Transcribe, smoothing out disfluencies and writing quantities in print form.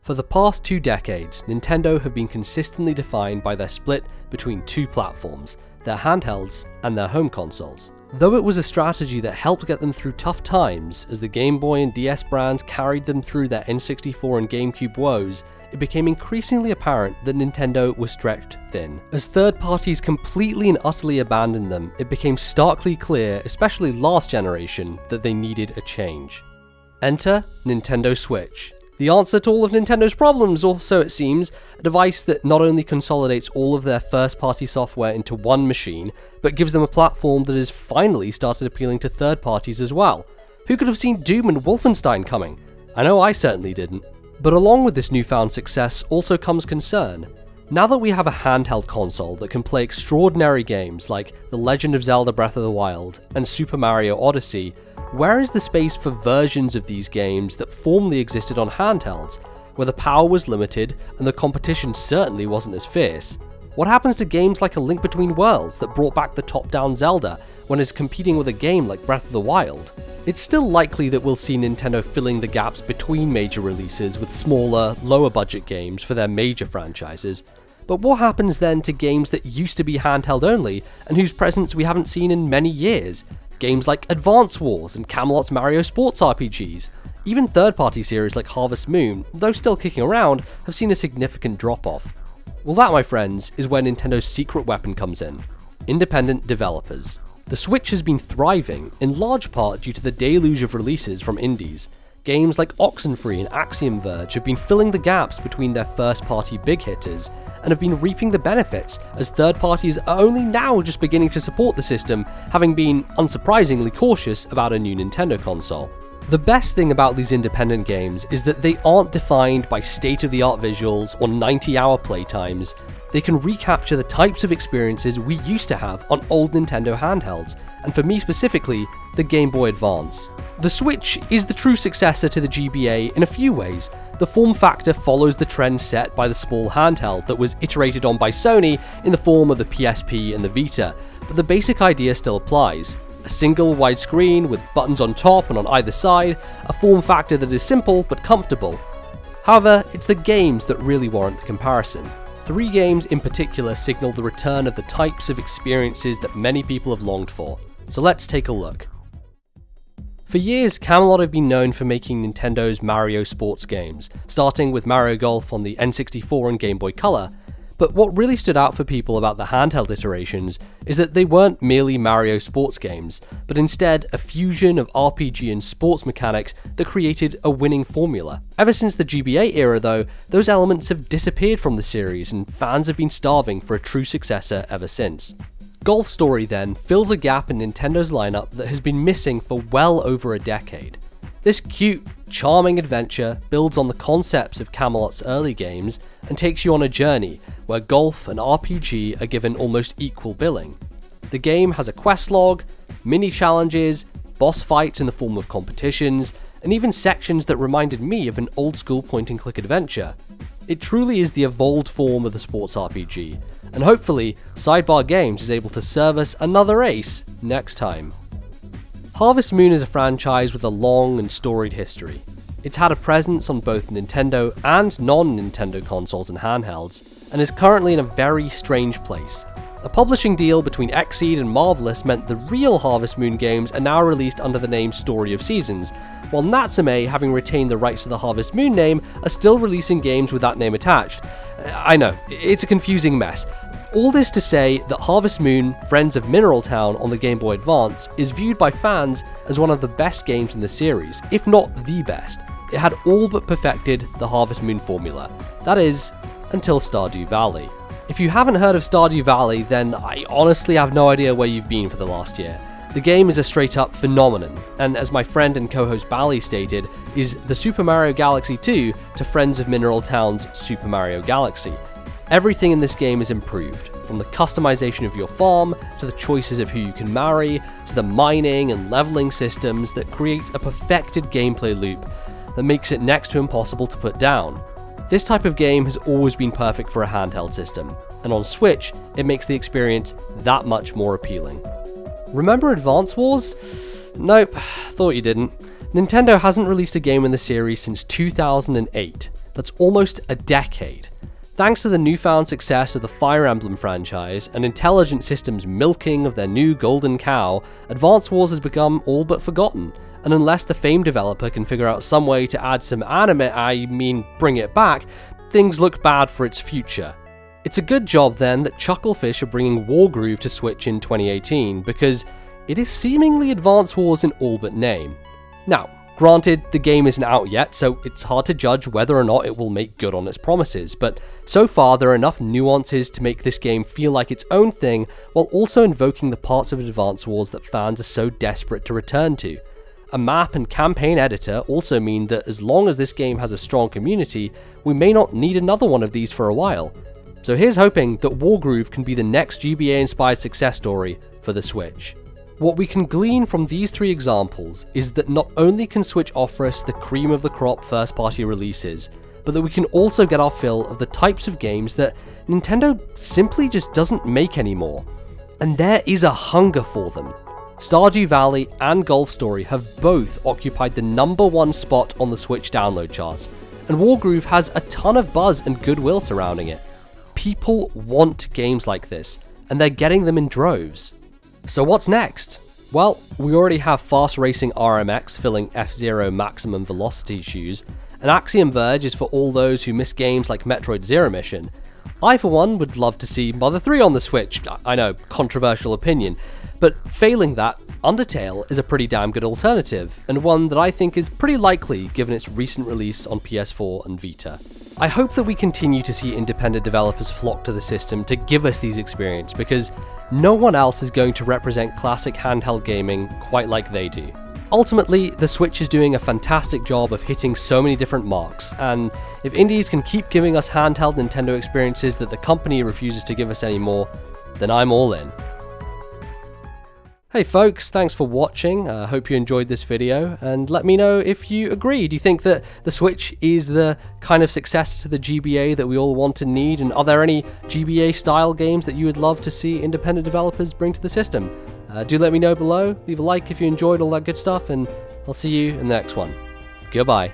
For the past 2 decades, Nintendo have been consistently defined by their split between 2 platforms, their handhelds and their home consoles. Though it was a strategy that helped get them through tough times, as the Game Boy and DS brands carried them through their N64 and GameCube woes, it became increasingly apparent that Nintendo was stretched thin. As third parties completely and utterly abandoned them, it became starkly clear, especially last generation, that they needed a change. Enter Nintendo Switch. The answer to all of Nintendo's problems, or so it seems, a device that not only consolidates all of their first-party software into one machine, but gives them a platform that has finally started appealing to third parties as well. Who could have seen Doom and Wolfenstein coming? I know I certainly didn't. But along with this newfound success also comes concern. Now that we have a handheld console that can play extraordinary games like The Legend of Zelda Breath of the Wild and Super Mario Odyssey, where is the space for versions of these games that formerly existed on handhelds, where the power was limited and the competition certainly wasn't as fierce? What happens to games like A Link Between Worlds that brought back the top-down Zelda when it's competing with a game like Breath of the Wild? It's still likely that we'll see Nintendo filling the gaps between major releases with smaller, lower-budget games for their major franchises. But what happens then to games that used to be handheld only and whose presence we haven't seen in many years? Games like Advance Wars and Camelot's Mario Sports RPGs. Even third-party series like Harvest Moon, though still kicking around, have seen a significant drop-off. Well, that, my friends, is where Nintendo's secret weapon comes in: independent developers. The Switch has been thriving, in large part due to the deluge of releases from indies. Games like Oxenfree and Axiom Verge have been filling the gaps between their first-party big hitters, and have been reaping the benefits, as third parties are only now just beginning to support the system, having been, unsurprisingly, cautious about a new Nintendo console. The best thing about these independent games is that they aren't defined by state-of-the-art visuals or 90-hour playtimes. They can recapture the types of experiences we used to have on old Nintendo handhelds, and for me specifically, the Game Boy Advance. The Switch is the true successor to the GBA in a few ways. The form factor follows the trend set by the small handheld that was iterated on by Sony in the form of the PSP and the Vita, but the basic idea still applies. A single wide screen with buttons on top and on either side, a form factor that is simple but comfortable. However, it's the games that really warrant the comparison. 3 games in particular signal the return of the types of experiences that many people have longed for. So let's take a look. For years, Camelot have been known for making Nintendo's Mario sports games, starting with Mario Golf on the N64 and Game Boy Color. But what really stood out for people about the handheld iterations is that they weren't merely Mario sports games, but instead a fusion of RPG and sports mechanics that created a winning formula. Ever since the GBA era though, those elements have disappeared from the series and fans have been starving for a true successor ever since. Golf Story then fills a gap in Nintendo's lineup that has been missing for well over a decade. This cute, charming adventure builds on the concepts of Camelot's early games and takes you on a journey where golf and RPG are given almost equal billing. The game has a quest log, mini challenges, boss fights in the form of competitions, and even sections that reminded me of an old school point and click adventure. It truly is the evolved form of the sports RPG, and hopefully Sidebar Games is able to serve us another ace next time. Harvest Moon is a franchise with a long and storied history. It's had a presence on both Nintendo and non-Nintendo consoles and handhelds, and is currently in a very strange place. A publishing deal between Xseed and Marvelous meant the real Harvest Moon games are now released under the name Story of Seasons, while Natsume, having retained the rights to the Harvest Moon name, are still releasing games with that name attached. I know, it's a confusing mess. All this to say that Harvest Moon, Friends of Mineral Town on the Game Boy Advance is viewed by fans as one of the best games in the series, if not the best. It had all but perfected the Harvest Moon formula. That is, until Stardew Valley. If you haven't heard of Stardew Valley, then I honestly have no idea where you've been for the last year. The game is a straight-up phenomenon, and as my friend and co-host Bally stated, is the Super Mario Galaxy 2 to Friends of Mineral Town's Super Mario Galaxy. Everything in this game is improved, from the customization of your farm, to the choices of who you can marry, to the mining and leveling systems that create a perfected gameplay loop that makes it next to impossible to put down. This type of game has always been perfect for a handheld system, and on Switch, it makes the experience that much more appealing. Remember Advance Wars? Nope, thought you didn't. Nintendo hasn't released a game in the series since 2008. That's almost a decade. Thanks to the newfound success of the Fire Emblem franchise and Intelligent Systems' milking of their new golden cow, Advance Wars has become all but forgotten, and unless the famed developer can figure out some way to add some anime, bring it back, things look bad for its future. It's a good job then that Chucklefish are bringing Wargroove to Switch in 2018, because it is seemingly Advance Wars in all but name. Now, granted, the game isn't out yet, so it's hard to judge whether or not it will make good on its promises, but so far there are enough nuances to make this game feel like its own thing, while also invoking the parts of Advance Wars that fans are so desperate to return to. A map and campaign editor also mean that as long as this game has a strong community, we may not need another one of these for a while. So here's hoping that Wargroove can be the next GBA-inspired success story for the Switch. What we can glean from these three examples is that not only can Switch offer us the cream of the crop first-party releases, but that we can also get our fill of the types of games that Nintendo simply just doesn't make anymore. And there is a hunger for them. Stardew Valley and Golf Story have both occupied the #1 spot on the Switch download charts, and Wargroove has a ton of buzz and goodwill surrounding it. People want games like this, and they're getting them in droves. So what's next? Well, we already have fast racing RMX filling F-Zero maximum velocity shoes, and Axiom Verge is for all those who miss games like Metroid Zero Mission. I for one would love to see Mother 3 on the Switch, I know, controversial opinion, but failing that, Undertale is a pretty damn good alternative, and one that I think is pretty likely given its recent release on PS4 and Vita. I hope that we continue to see independent developers flock to the system to give us these experiences, because no one else is going to represent classic handheld gaming quite like they do. Ultimately, the Switch is doing a fantastic job of hitting so many different marks, and if indies can keep giving us handheld Nintendo experiences that the company refuses to give us anymore, then I'm all in. Hey folks, thanks for watching. I hope you enjoyed this video, and let me know if you agree. Do you think that the Switch is the kind of success to the GBA that we all want and need, and are there any GBA style games that you would love to see independent developers bring to the system? Do let me know below, leave a like if you enjoyed all that good stuff, and I'll see you in the next one. Goodbye.